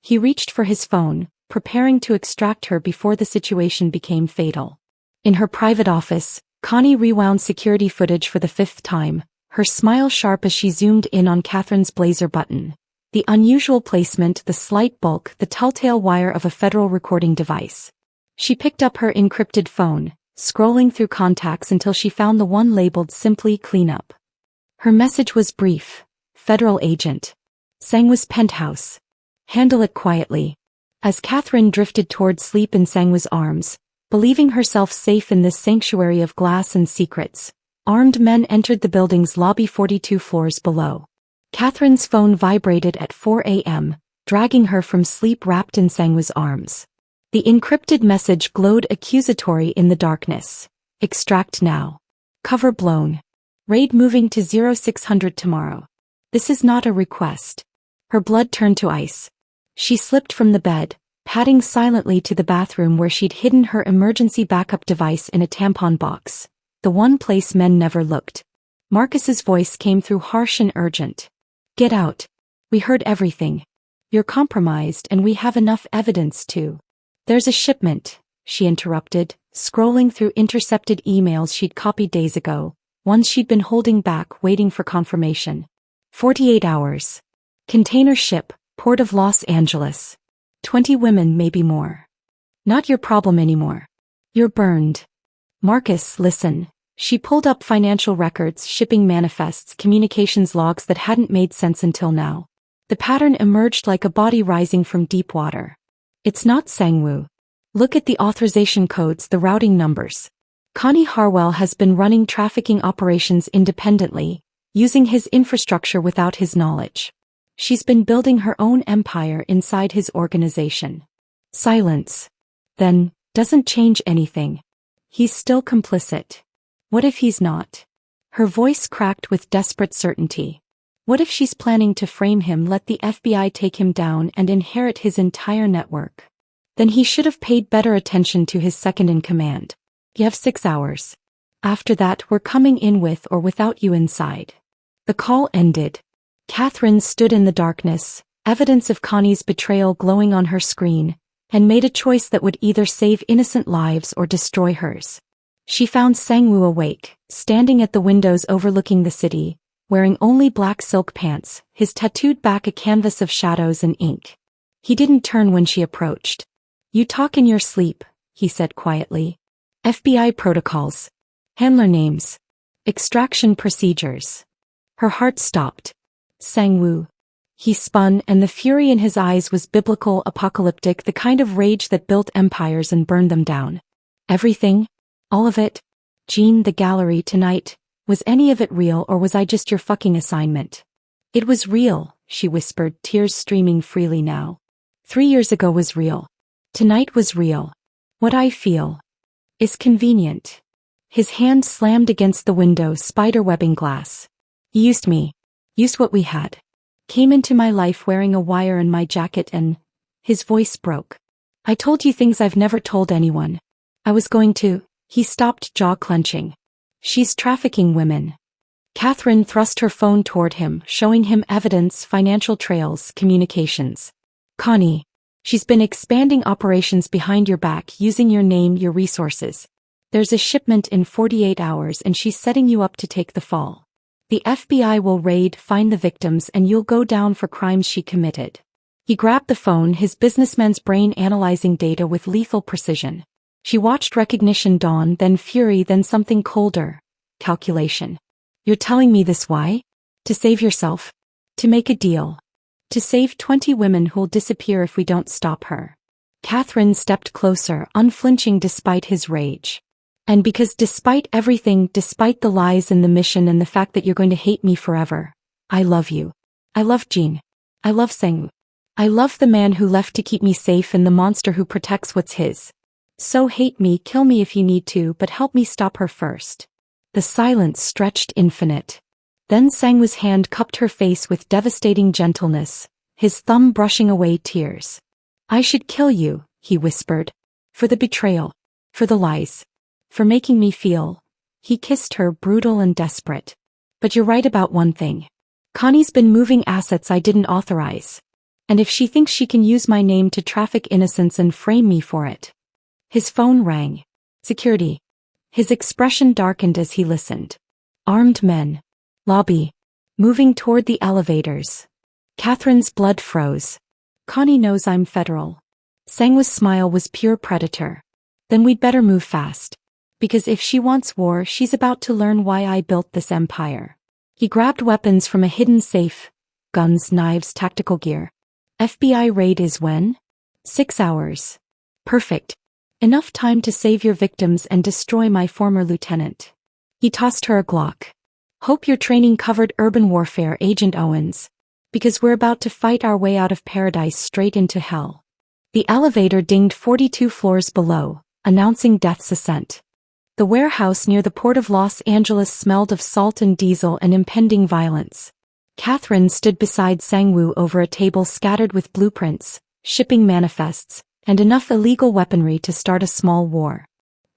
Speaker 1: He reached for his phone, preparing to extract her before the situation became fatal. In her private office, Connie rewound security footage for the 5th time, her smile sharp as she zoomed in on Catherine's blazer button. The unusual placement, the slight bulk, the telltale wire of a federal recording device. She picked up her encrypted phone, scrolling through contacts until she found the one labeled simply "Cleanup." Her message was brief. "Federal agent. Sangwoo's penthouse. Handle it quietly." As Catherine drifted toward sleep in Sangwoo's arms, believing herself safe in this sanctuary of glass and secrets, armed men entered the building's lobby 42 floors below. Catherine's phone vibrated at 4 a.m., dragging her from sleep wrapped in Sangwoo's arms. The encrypted message glowed accusatory in the darkness. "Extract now. Cover blown. Raid moving to 0600 tomorrow." This is not a request. Her blood turned to ice. She slipped from the bed, padding silently to the bathroom where she'd hidden her emergency backup device in a tampon box, the one place men never looked. Marcus's voice came through harsh and urgent. "Get out. We heard everything. You're compromised and we have enough evidence to—" "There's a shipment," she interrupted, scrolling through intercepted emails she'd copied days ago, ones she'd been holding back waiting for confirmation. 48 hours. Container ship, Port of Los Angeles. 20 women, maybe more. Not your problem anymore. You're burned. "Marcus, listen." She pulled up financial records, shipping manifests, communications logs that hadn't made sense until now. The pattern emerged like a body rising from deep water. "It's not Sangwoo. Look at the authorization codes, the routing numbers. Connie Harwell has been running trafficking operations independently, using his infrastructure without his knowledge. She's been building her own empire inside his organization." Silence. "Then, doesn't change anything. He's still complicit." "What if he's not?" Her voice cracked with desperate certainty. "What if she's planning to frame him, let the FBI take him down and inherit his entire network? Then he should have paid better attention to his second-in-command. You have 6 hours. After that, we're coming in with or without you inside." The call ended. Catherine stood in the darkness, evidence of Connie's betrayal glowing on her screen, and made a choice that would either save innocent lives or destroy hers. She found Sangwoo awake, standing at the windows overlooking the city, wearing only black silk pants, his tattooed back a canvas of shadows and ink. He didn't turn when she approached. "You talk in your sleep," he said quietly. "FBI protocols. Handler names. Extraction procedures." Her heart stopped. "Sangwoo." He spun, and the fury in his eyes was biblical, apocalyptic, the kind of rage that built empires and burned them down. "Everything? All of it? Jean, the gallery tonight, was any of it real or was I just your fucking assignment?" "It was real," she whispered, tears streaming freely now. 3 years ago was real. Tonight was real. What I feel is convenient." His hand slammed against the window, spiderwebbing glass. "You used me. Used what we had. Came into my life wearing a wire in my jacket and—" His voice broke. "I told you things I've never told anyone. I was going to—" He stopped, jaw clenching. "She's trafficking women." Catherine thrust her phone toward him, showing him evidence, financial trails, communications. "Connie. She's been expanding operations behind your back, using your name, your resources. There's a shipment in 48 hours and she's setting you up to take the fall. The FBI will raid, find the victims, and you'll go down for crimes she committed." He grabbed the phone, his businessman's brain analyzing data with lethal precision. She watched recognition dawn, then fury, then something colder. Calculation. "You're telling me this why? To save yourself? To make a deal? To save 20 women who'll disappear if we don't stop her?" Catherine stepped closer, unflinching despite his rage. And because despite everything, despite the lies and the mission and the fact that you're going to hate me forever, I love you. I love Jean. I love Sangwoo. I love the man who left to keep me safe and the monster who protects what's his. So hate me, kill me if you need to, but help me stop her first. The silence stretched infinite. Then Sangwoo's hand cupped her face with devastating gentleness, his thumb brushing away tears. I should kill you, he whispered. For the betrayal. For the lies. For making me feel. He kissed her, brutal and desperate. But you're right about one thing. Connie's been moving assets I didn't authorize. And if she thinks she can use my name to traffic innocents and frame me for it. His phone rang. Security. His expression darkened as he listened. Armed men. Lobby. Moving toward the elevators. Catherine's blood froze. Connie knows I'm federal. Sangwoo's smile was pure predator. Then we'd better move fast. Because if she wants war, she's about to learn why I built this empire. He grabbed weapons from a hidden safe. Guns, knives, tactical gear. FBI raid is when? 6 hours. Perfect. Enough time to save your victims and destroy my former lieutenant. He tossed her a Glock. Hope your training covered urban warfare, Agent Owens. Because we're about to fight our way out of paradise straight into hell. The elevator dinged 42 floors below, announcing death's ascent. The warehouse near the port of Los Angeles smelled of salt and diesel and impending violence. Catherine stood beside Sangwoo over a table scattered with blueprints, shipping manifests, and enough illegal weaponry to start a small war.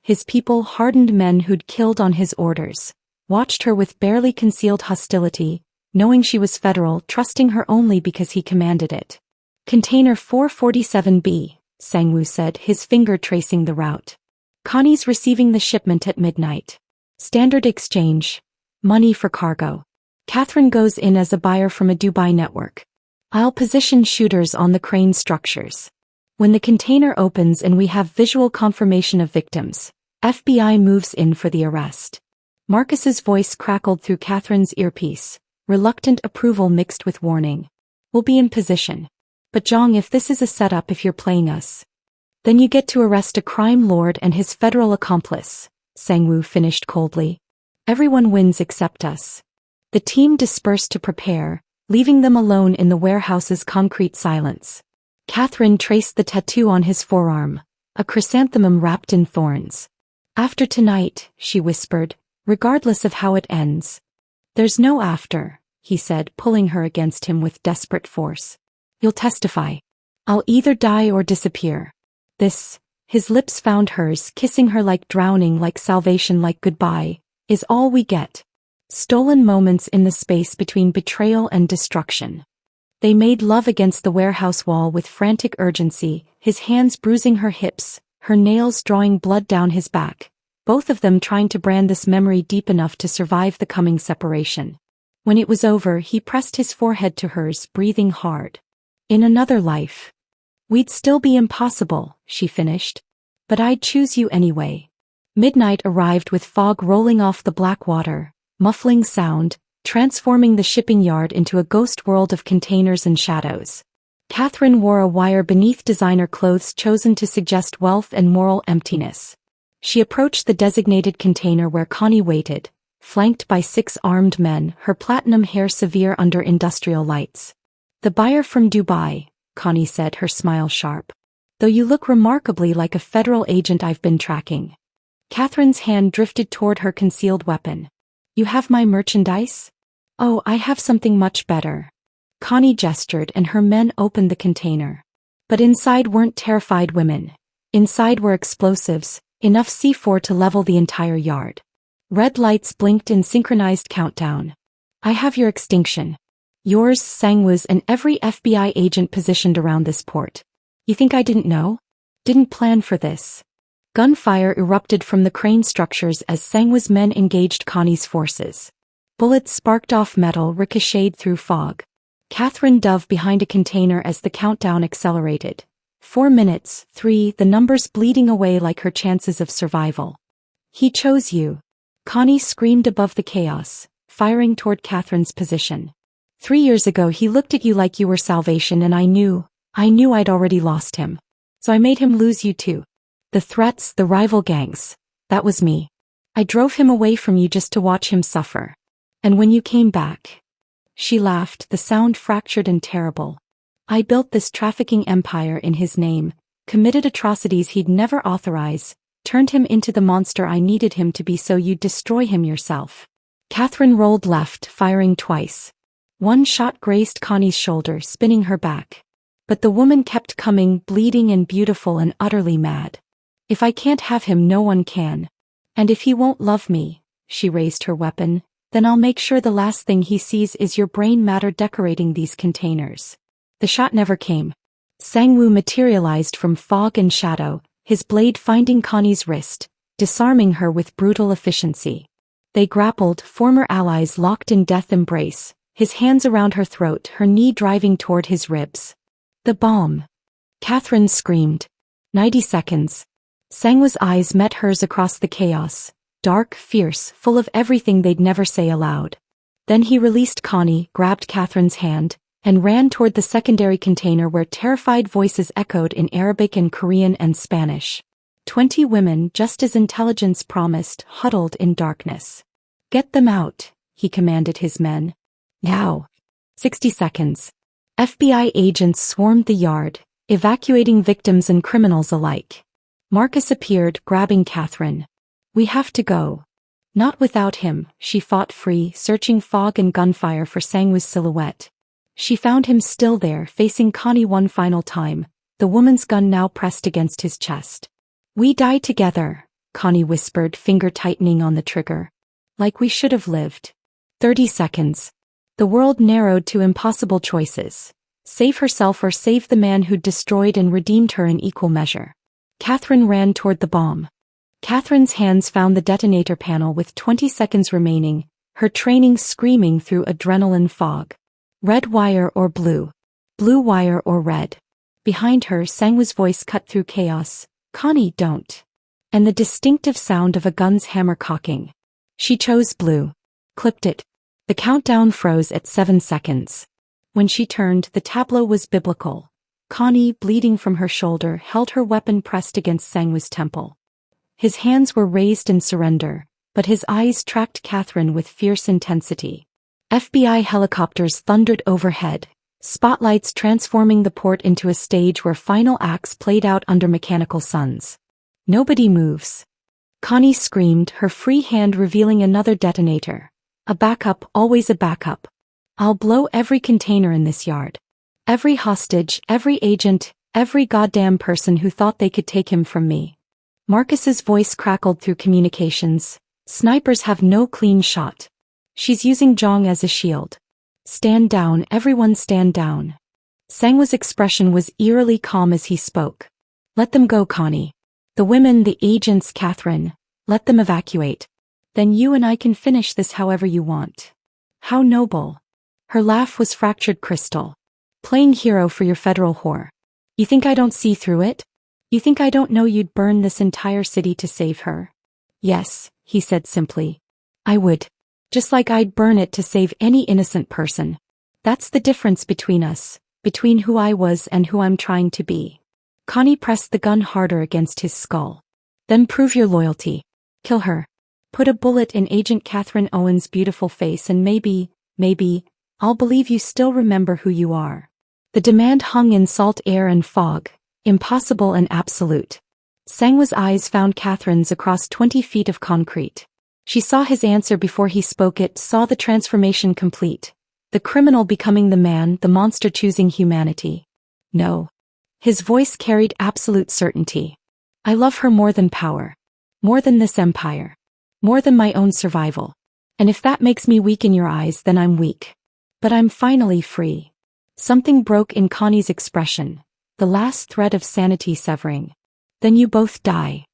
Speaker 1: His people, hardened men who'd killed on his orders, watched her with barely concealed hostility, knowing she was federal, trusting her only because he commanded it. Container 447B, Sangwoo said, his finger tracing the route. Connie's receiving the shipment at midnight. Standard exchange. Money for cargo. Catherine goes in as a buyer from a Dubai network. I'll position shooters on the crane structures. When the container opens and we have visual confirmation of victims, FBI moves in for the arrest. Marcus's voice crackled through Catherine's earpiece, reluctant approval mixed with warning. We'll be in position. But Jong, if this is a setup, if you're playing us, then you get to arrest a crime lord and his federal accomplice, Sangwoo finished coldly. Everyone wins except us. The team dispersed to prepare, leaving them alone in the warehouse's concrete silence. Catherine traced the tattoo on his forearm, a chrysanthemum wrapped in thorns. After tonight, she whispered, regardless of how it ends. There's no after, he said, pulling her against him with desperate force. You'll testify. I'll either die or disappear. This, his lips found hers, kissing her like drowning, like salvation, like goodbye, is all we get. Stolen moments in the space between betrayal and destruction. They made love against the warehouse wall with frantic urgency, his hands bruising her hips, her nails drawing blood down his back, both of them trying to brand this memory deep enough to survive the coming separation. When it was over, he pressed his forehead to hers, breathing hard. In another life, we'd still be impossible, she finished. But I'd choose you anyway. Midnight arrived with fog rolling off the black water, muffling sound, transforming the shipping yard into a ghost world of containers and shadows. Catherine wore a wire beneath designer clothes chosen to suggest wealth and moral emptiness. She approached the designated container where Connie waited, flanked by 6 armed men, her platinum hair severe under industrial lights. The buyer from Dubai, Connie said, her smile sharp. Though you look remarkably like a federal agent I've been tracking. Catherine's hand drifted toward her concealed weapon. You have my merchandise? Oh, I have something much better. Connie gestured and her men opened the container. But inside weren't terrified women. Inside were explosives, enough C4 to level the entire yard. Red lights blinked in synchronized countdown. I have your extinction. Yours, Sangwoo's, and every FBI agent positioned around this port. You think I didn't know? Didn't plan for this. Gunfire erupted from the crane structures as Sangwoo's men engaged Connie's forces. Bullets sparked off metal, ricocheted through fog. Catherine dove behind a container as the countdown accelerated. 4 minutes, 3, the numbers bleeding away like her chances of survival. He chose you. Connie screamed above the chaos, firing toward Catherine's position. 3 years ago he looked at you like you were salvation and I knew I'd already lost him. So I made him lose you too. The threats, the rival gangs. That was me. I drove him away from you just to watch him suffer. And when you came back..." She laughed, the sound fractured and terrible. "I built this trafficking empire in his name, committed atrocities he'd never authorize, turned him into the monster I needed him to be so you'd destroy him yourself." Catherine rolled left, firing twice. One shot grazed Connie's shoulder, spinning her back. But the woman kept coming, bleeding and beautiful and utterly mad. "If I can't have him, no one can. And if he won't love me," she raised her weapon, "then I'll make sure the last thing he sees is your brain matter decorating these containers." The shot never came. Sang-woo materialized from fog and shadow, his blade finding Connie's wrist, disarming her with brutal efficiency. They grappled, former allies locked in death embrace, his hands around her throat, her knee driving toward his ribs. "The bomb!" Catherine screamed. 90 seconds. Sang-woo's eyes met hers across the chaos, dark, fierce, full of everything they'd never say aloud. Then he released Connie, grabbed Catherine's hand, and ran toward the secondary container where terrified voices echoed in Arabic and Korean and Spanish. 20 women, just as intelligence promised, huddled in darkness. "Get them out," he commanded his men. "Now." 60 seconds. FBI agents swarmed the yard, evacuating victims and criminals alike. Marcus appeared, grabbing Catherine. "We have to go." Not without him, she fought free, searching fog and gunfire for Sang-woo's silhouette. She found him still there, facing Connie one final time, the woman's gun now pressed against his chest. "We die together," Connie whispered, finger tightening on the trigger. "Like we should have lived." 30 seconds. The world narrowed to impossible choices. Save herself or save the man who'd destroyed and redeemed her in equal measure. Catherine ran toward the bomb. Catherine's hands found the detonator panel with 20 seconds remaining, her training screaming through adrenaline fog. Red wire or blue? Blue wire or red? Behind her, Sang-woo's voice cut through chaos. "Connie, don't." And the distinctive sound of a gun's hammer cocking. She chose blue. Clipped it. The countdown froze at 7 seconds. When she turned, the tableau was biblical. Connie, bleeding from her shoulder, held her weapon pressed against Sang-woo's temple. His hands were raised in surrender, but his eyes tracked Catherine with fierce intensity. FBI helicopters thundered overhead, spotlights transforming the port into a stage where final acts played out under mechanical suns. Nobody moves. Connie screamed, her free hand revealing another detonator. "A backup, always a backup. I'll blow every container in this yard. Every hostage, every agent, every goddamn person who thought they could take him from me." Marcus's voice crackled through communications. "Snipers have no clean shot. She's using Zhong as a shield. Stand down, everyone stand down." Sang-woo's expression was eerily calm as he spoke. "Let them go, Connie. The women, the agents, Catherine. Let them evacuate. Then you and I can finish this however you want." "How noble." Her laugh was fractured crystal. "Playing hero for your federal whore. You think I don't see through it? You think I don't know you'd burn this entire city to save her?" "Yes," he said simply. "I would. Just like I'd burn it to save any innocent person. That's the difference between us, between who I was and who I'm trying to be." Connie pressed the gun harder against his skull. "Then prove your loyalty. Kill her. Put a bullet in Agent Catherine Owen's beautiful face and maybe, I'll believe you still remember who you are." The demand hung in salt air and fog, impossible and absolute. Sang-woo's eyes found Catherine's across 20 feet of concrete. She saw his answer before he spoke it, saw the transformation complete. The criminal becoming the man, the monster choosing humanity. "No." His voice carried absolute certainty. "I love her more than power. More than this empire. More than my own survival. And if that makes me weak in your eyes, then I'm weak. But I'm finally free." Something broke in Connie's expression, the last thread of sanity severing. "Then you both die."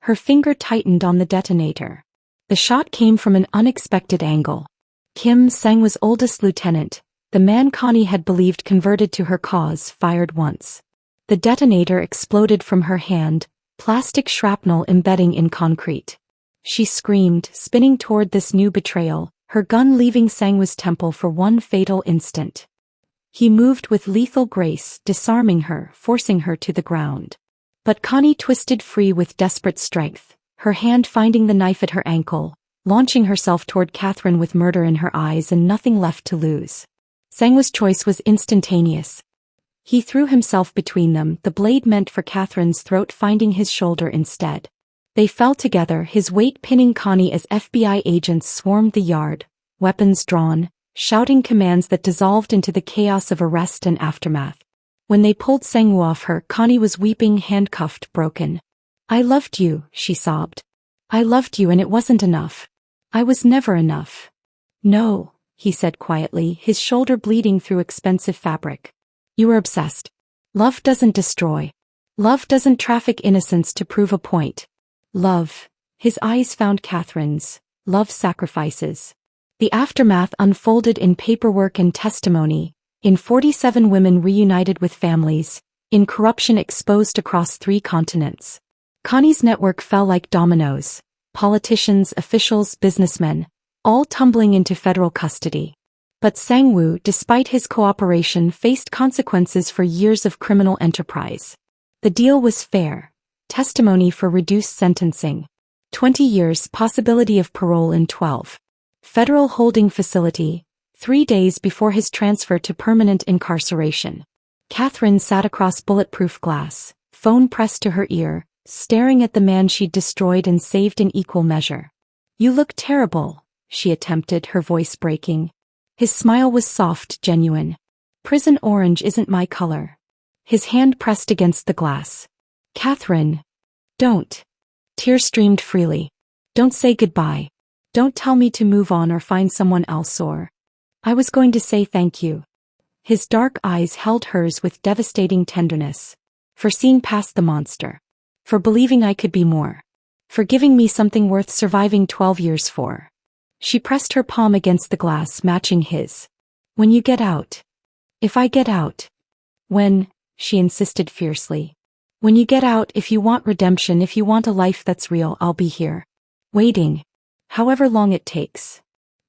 Speaker 1: Her finger tightened on the detonator. The shot came from an unexpected angle. Kim, Sang-woo's oldest lieutenant, the man Connie had believed converted to her cause, fired once. The detonator exploded from her hand, plastic shrapnel embedding in concrete. She screamed, spinning toward this new betrayal, her gun leaving Sang-woo's temple for one fatal instant. He moved with lethal grace, disarming her, forcing her to the ground. But Connie twisted free with desperate strength, her hand finding the knife at her ankle, launching herself toward Catherine with murder in her eyes and nothing left to lose. Sangwoo's choice was instantaneous. He threw himself between them, the blade meant for Catherine's throat finding his shoulder instead. They fell together, his weight pinning Connie as FBI agents swarmed the yard, weapons drawn, shouting commands that dissolved into the chaos of arrest and aftermath. When they pulled Sangwoo off her, Connie was weeping, handcuffed, broken. "I loved you," she sobbed. "I loved you and it wasn't enough. I was never enough." "No," he said quietly, his shoulder bleeding through expensive fabric. "You were obsessed. Love doesn't destroy. Love doesn't traffic innocence to prove a point. Love," his eyes found Catherine's, "love sacrifices." The aftermath unfolded in paperwork and testimony, in 47 women reunited with families, in corruption exposed across 3 continents. Connie's network fell like dominoes, politicians, officials, businessmen, all tumbling into federal custody. But Sangwoo, despite his cooperation, faced consequences for years of criminal enterprise. The deal was fair. Testimony for reduced sentencing. 20 years, possibility of parole in 12. Federal holding facility, 3 days before his transfer to permanent incarceration. Catherine sat across bulletproof glass, phone pressed to her ear, staring at the man she'd destroyed and saved in equal measure. "You look terrible," she attempted, her voice breaking. His smile was soft, genuine. "Prison orange isn't my color." His hand pressed against the glass. "Catherine, don't." Tears streamed freely. "Don't say goodbye. Don't tell me to move on or find someone else or—" "I was going to say thank you." His dark eyes held hers with devastating tenderness. "For seeing past the monster. For believing I could be more. For giving me something worth surviving 12 years for." She pressed her palm against the glass, matching his. "When you get out." "If I get out." "When," she insisted fiercely. "When you get out, if you want redemption, if you want a life that's real, I'll be here. Waiting. However long it takes."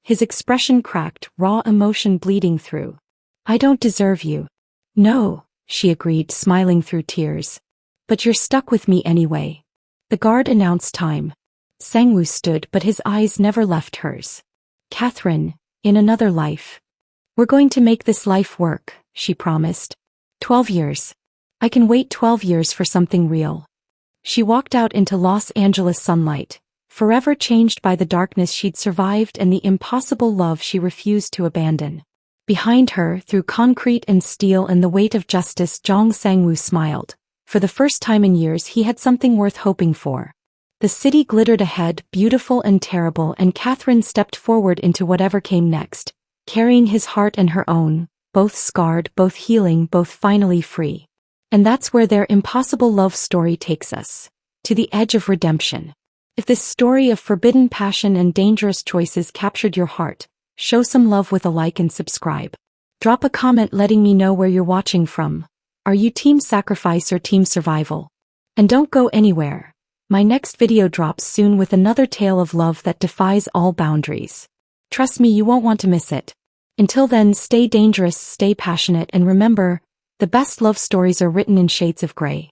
Speaker 1: His expression cracked, raw emotion bleeding through. "I don't deserve you." "No," she agreed, smiling through tears. "But you're stuck with me anyway." The guard announced time. Sangwoo stood, but his eyes never left hers. "Catherine, in another life. We're going to make this life work," she promised. 12 years. I can wait 12 years for something real." She walked out into Los Angeles sunlight, forever changed by the darkness she'd survived and the impossible love she refused to abandon. Behind her, through concrete and steel and the weight of justice, Jong Sangwoo smiled. For the first time in years, he had something worth hoping for. The city glittered ahead, beautiful and terrible, and Catherine stepped forward into whatever came next, carrying his heart and her own, both scarred, both healing, both finally free. And that's where their impossible love story takes us. To the edge of redemption. If this story of forbidden passion and dangerous choices captured your heart, show some love with a like and subscribe. Drop a comment letting me know where you're watching from. Are you team sacrifice or team survival? And don't go anywhere. My next video drops soon with another tale of love that defies all boundaries. Trust me, you won't want to miss it. Until then, stay dangerous, stay passionate, and remember, the best love stories are written in shades of gray.